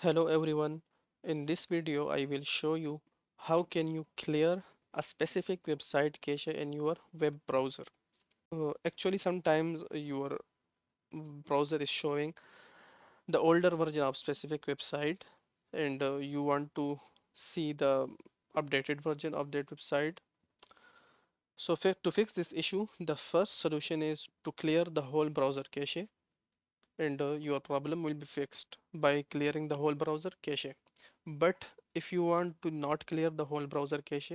Hello everyone. In this video, I will show you how can you clear a specific website cache in your web browser. Actually, sometimes your browser is showing the older version of specific website and you want to see the updated version of that website. So to fix this issue, the first solution is to clear the whole browser cache and your problem will be fixed by clearing the whole browser cache. But if you want to not clear the whole browser cache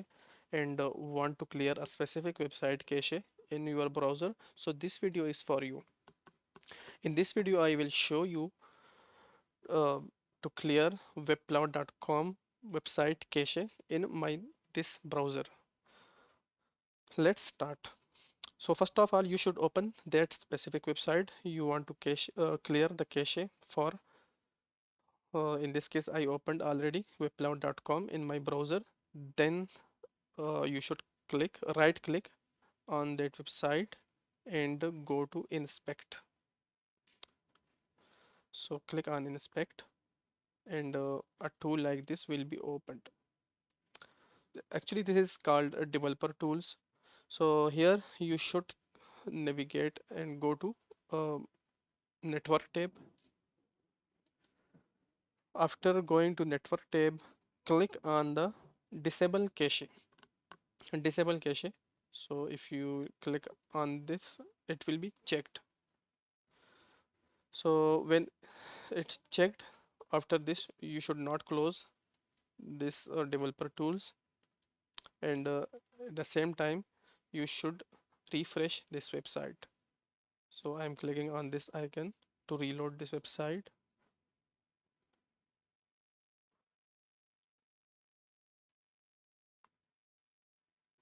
and want to clear a specific website cache in your browser, so this video is for you. In this video, I will show you uh, to clear webcloud.com website cache in my this browser. Let's start. So first of all, you should open that specific website you want to clear the cache for. In this case, I opened already webcloud.com in my browser. Then you should right click on that website and go to inspect. So click on inspect and a tool like this will be opened. Actually, this is called developer tools. So here you should navigate and go to uh, network tab. After going to network tab, click on the disable cache. Disable cache. So if you click on this, it will be checked. So when it's checked, after this you should not close this developer tools, and at the same time you should refresh this website. So I'm clicking on this icon to reload this website.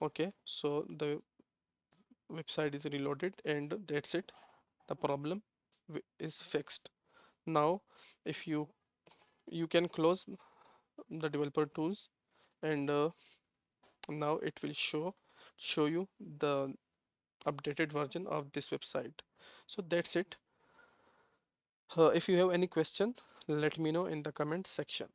Okay, so the website is reloaded and that's it. The problem is fixed. Now if you can close the developer tools, and now it will show you the updated version of this website. So that's it. If you have any question, let me know in the comment section.